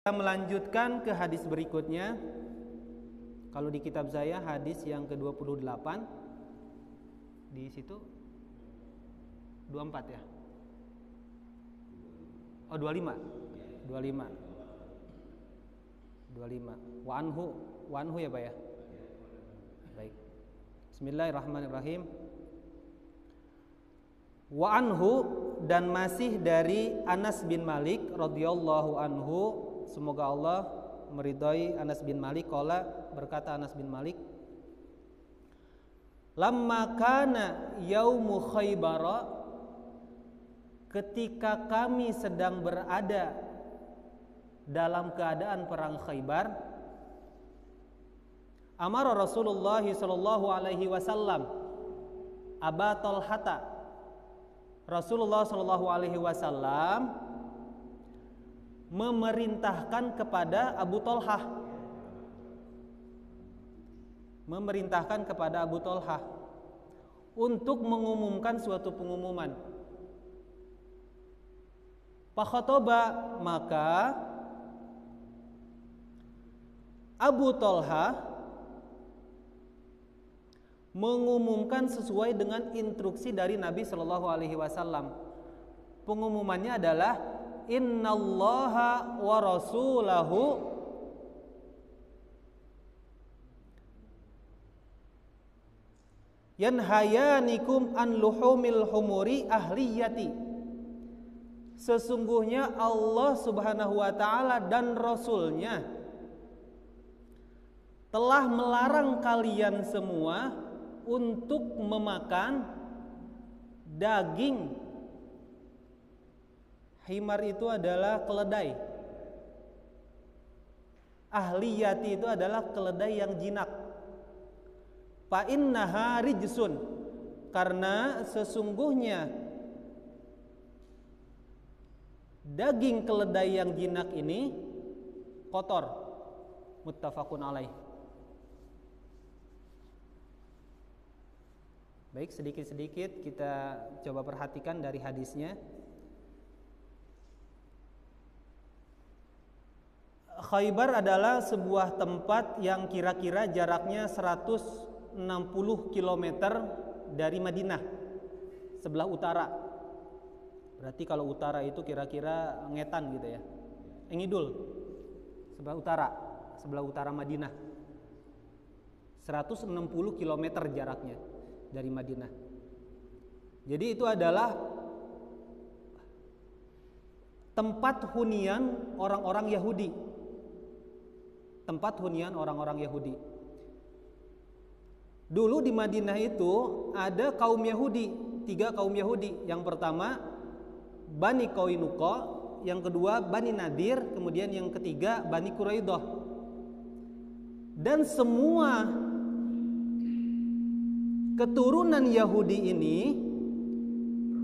Kita melanjutkan ke hadis berikutnya. Kalau di kitab saya hadis yang ke-28. Di situ 24 ya. Oh 25. 25. Wa anhu ya Pak ya. Baik. Bismillahirrahmanirrahim. Wa anhu, dan masih dari Anas bin Malik radhiyallahu anhu, semoga Allah meridhai Anas bin Malik. Qala, berkata Anas bin Malik, lamma kana yaumu Khaybar, ketika kami sedang berada dalam keadaan perang Khaybar, amara Rasulullah sallallahu alaihi wasallam Aba Talhata, Rasulullah sallallahu alaihi wasallam memerintahkan kepada Abu Talhah, untuk mengumumkan suatu pengumuman. Fakhotoba, maka Abu Talhah mengumumkan sesuai dengan instruksi dari Nabi Shallallahu Alaihi Wasallam. Pengumumannya adalah Innallaha wa rasulahu yanhayanikum an luhumil humuri ahliyati. Sesungguhnya Allah Subhanahu wa taala dan Rasulnya telah melarang kalian semua untuk memakan daging. Himar itu adalah keledai. Ahliyati itu adalah keledai yang jinak. Fa innaha rijsun, karena sesungguhnya daging keledai yang jinak ini kotor. Muttafaqun alaih. Baik, sedikit-sedikit kita coba perhatikan dari hadisnya. Khaybar adalah sebuah tempat yang kira-kira jaraknya 160 km dari Madinah, sebelah utara. Berarti kalau utara itu kira-kira ngetan gitu ya. Ngidul, sebelah utara Madinah. 160 km jaraknya dari Madinah. Jadi itu adalah tempat hunian orang-orang Yahudi. Dulu di Madinah itu ada kaum Yahudi, 3 kaum Yahudi. Yang pertama Bani Qainuqa, yang kedua Bani Nadir, kemudian yang ketiga Bani Quraidah. Dan semua keturunan Yahudi ini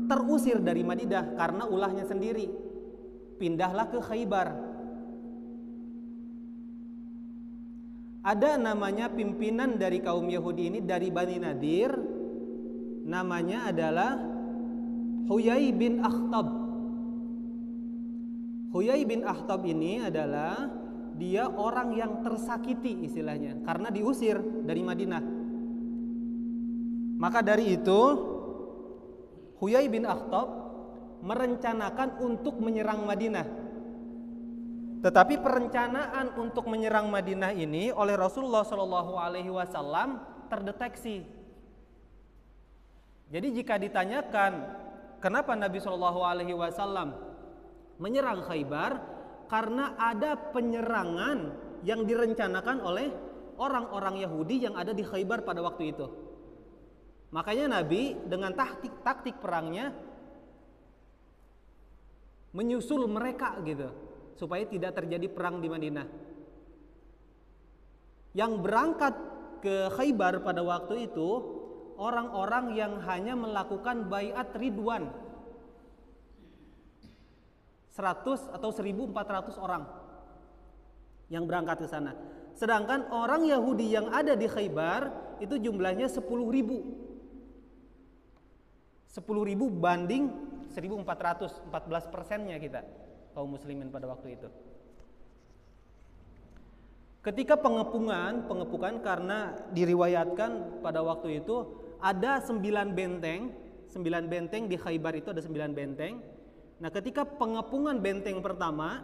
terusir dari Madinah karena ulahnya sendiri. Pindahlah ke Khaybar. Ada namanya pimpinan dari kaum Yahudi ini dari Bani Nadir, namanya adalah Huyai bin Akhtab. Huyai bin Akhtab ini adalah dia orang yang tersakiti istilahnya karena diusir dari Madinah. Maka dari itu Huyai bin Akhtab merencanakan untuk menyerang Madinah. Tetapi perencanaan untuk menyerang Madinah ini oleh Rasulullah Shallallahu Alaihi Wasallam terdeteksi. Jadi jika ditanyakan kenapa Nabi Shallallahu Alaihi Wasallam menyerang Khaybar, karena ada penyerangan yang direncanakan oleh orang-orang Yahudi yang ada di Khaybar pada waktu itu. Makanya Nabi dengan taktik perangnya menyusul mereka gitu, supaya tidak terjadi perang di Madinah. Yang berangkat ke Khaybar pada waktu itu orang-orang yang hanya melakukan baiat ridwan, 100 atau 1.400 orang yang berangkat ke sana. Sedangkan orang Yahudi yang ada di Khaybar itu jumlahnya 10.000. 10.000 banding 1.400, 14%-nya kita kaum muslimin pada waktu itu. ketika pengepungan karena diriwayatkan pada waktu itu ada 9 benteng di Khaybar, itu ada 9 benteng. Nah, ketika pengepungan benteng pertama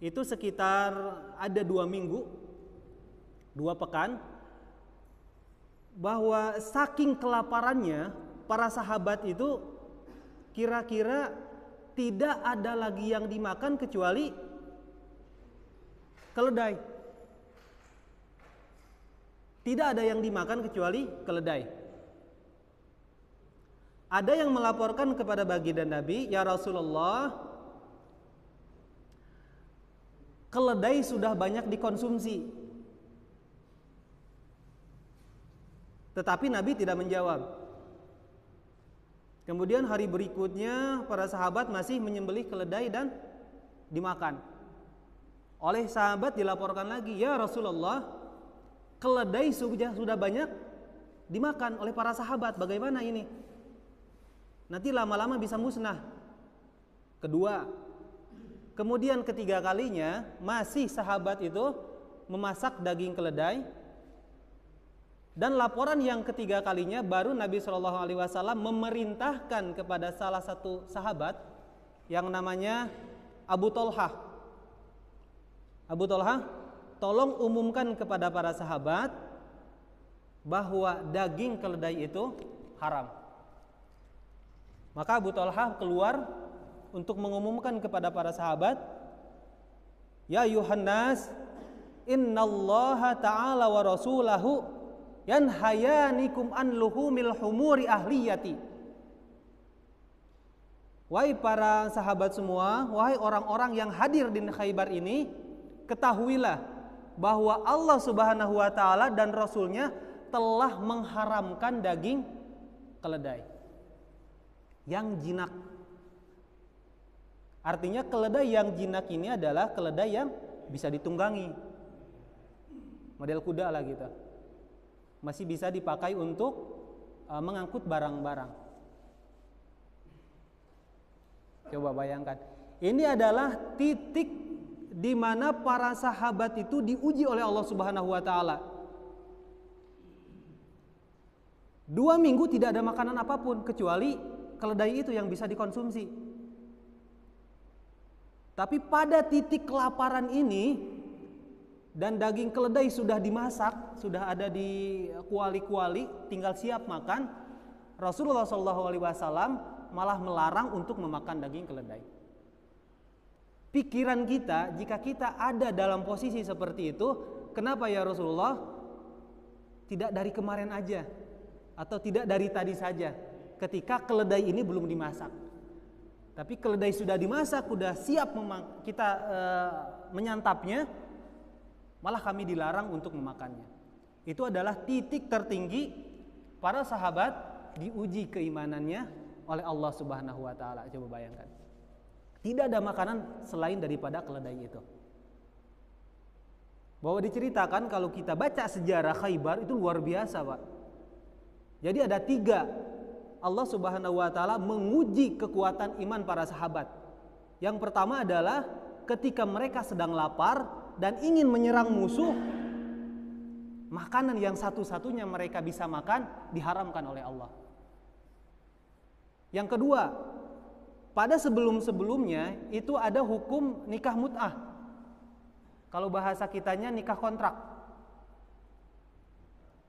itu sekitar ada 2 minggu, 2 pekan, bahwa saking kelaparannya para sahabat itu kira-kira tidak ada lagi yang dimakan kecuali keledai. Tidak ada yang dimakan kecuali keledai. Ada yang melaporkan kepada baginda Nabi, "Ya Rasulullah, keledai sudah banyak dikonsumsi." Tetapi Nabi tidak menjawab. Kemudian hari berikutnya para sahabat masih menyembelih keledai dan dimakan. Oleh sahabat dilaporkan lagi, "Ya Rasulullah, keledai sudah banyak dimakan oleh para sahabat. Bagaimana ini? Nanti lama-lama bisa musnah." Kedua. Kemudian ketiga kalinya masih sahabat itu memasak daging keledai. Dan laporan yang ketiga kalinya baru Nabi SAW memerintahkan kepada salah satu sahabat yang namanya Abu Thalhah. Abu Thalhah, tolong umumkan kepada para sahabat bahwa daging keledai itu haram. Maka Abu Thalhah keluar untuk mengumumkan kepada para sahabat, "Ya Yuhannas, innallaha ta'ala wa rasulahu yanhayanikum an luhumil humuri ahliyati." Wahai para sahabat semua, wahai orang-orang yang hadir di Khaybar ini, ketahuilah bahwa Allah Subhanahu wa taala dan Rasulnya telah mengharamkan daging keledai yang jinak. Artinya keledai yang jinak ini adalah keledai yang bisa ditunggangi, model kuda lah gitu, masih bisa dipakai untuk mengangkut barang-barang. Coba bayangkan, ini adalah titik di mana para sahabat itu diuji oleh Allah Subhanahu wa taala. 2 minggu tidak ada makanan apapun kecuali keledai itu yang bisa dikonsumsi. Tapi pada titik kelaparan ini dan daging keledai sudah dimasak, sudah ada di kuali-kuali, tinggal siap makan, Rasulullah SAW malah melarang untuk memakan daging keledai. Pikiran kita, jika kita ada dalam posisi seperti itu, kenapa ya Rasulullah tidak dari kemarin aja, atau tidak dari tadi saja, ketika keledai ini belum dimasak. Tapi keledai sudah dimasak, sudah siap kita menyantapnya, malah kami dilarang untuk memakannya. Itu adalah titik tertinggi para sahabat diuji keimanannya oleh Allah Subhanahu wa taala. Coba bayangkan. Tidak ada makanan selain daripada keledai itu. Bahwa diceritakan kalau kita baca sejarah Khaybar itu luar biasa, Pak. Jadi ada 3 Allah Subhanahu wa taala menguji kekuatan iman para sahabat. Yang pertama adalah ketika mereka sedang lapar dan ingin menyerang musuh, makanan yang satu-satunya mereka bisa makan diharamkan oleh Allah. Yang kedua, pada sebelum-sebelumnya itu ada hukum nikah mut'ah. Kalau bahasa kitanya nikah kontrak.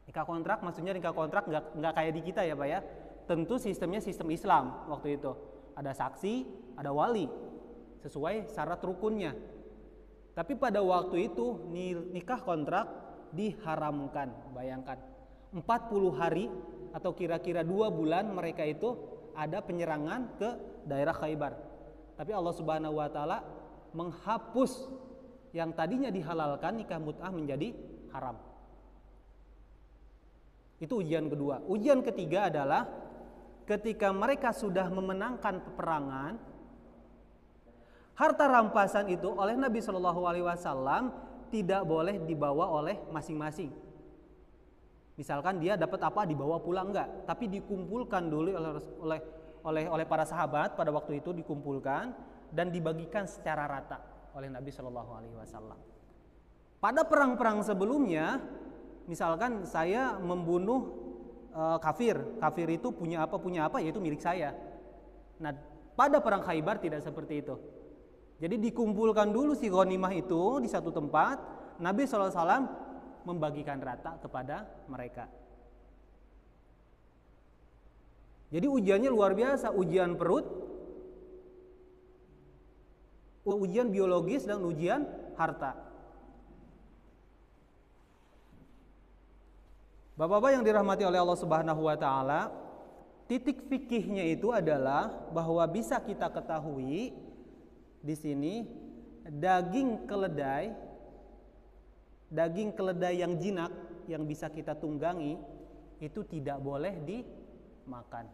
Nikah kontrak maksudnya nikah kontrak nggak kayak di kita ya Pak ya. Tentu sistemnya sistem Islam waktu itu. Ada saksi, ada wali, sesuai syarat rukunnya. Tapi pada waktu itu nikah kontrak diharamkan. Bayangkan 40 hari atau kira-kira 2 bulan mereka itu ada penyerangan ke daerah Khaybar. Tapi Allah Subhanahu wa taala menghapus yang tadinya dihalalkan nikah mut'ah menjadi haram. Itu ujian kedua. Ujian ketiga adalah ketika mereka sudah memenangkan peperangan, harta rampasan itu oleh Nabi Shallallahu Alaihi Wasallam tidak boleh dibawa oleh masing-masing. Misalkan dia dapat apa dibawa pulang enggak, tapi dikumpulkan dulu oleh para sahabat pada waktu itu, dikumpulkan dan dibagikan secara rata oleh Nabi Shallallahu Alaihi Wasallam. Pada perang-perang sebelumnya, misalkan saya membunuh kafir itu punya apa, yaitu milik saya. Nah, pada perang Khaybar tidak seperti itu. Jadi dikumpulkan dulu si ghanimah itu di satu tempat, Nabi SAW membagikan rata kepada mereka. Jadi ujiannya luar biasa, ujian perut, ujian biologis, dan ujian harta. Bapak-bapak yang dirahmati oleh Allah Subhanahu wa taala, titik fikihnya itu adalah bahwa bisa kita ketahui di sini daging keledai yang jinak yang bisa kita tunggangi itu tidak boleh dimakan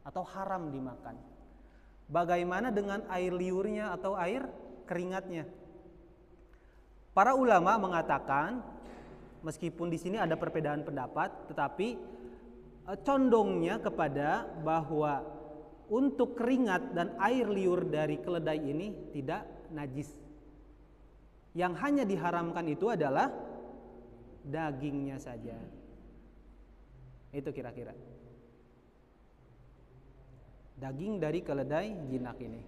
atau haram dimakan. Bagaimana dengan air liurnya atau air keringatnya? Para ulama mengatakan, meskipun di sini ada perbedaan pendapat, tetapi condongnya kepada bahwa untuk keringat dan air liur dari keledai ini tidak najis. Yang hanya diharamkan itu adalah dagingnya saja. Itu kira-kira. Daging dari keledai jinak ini.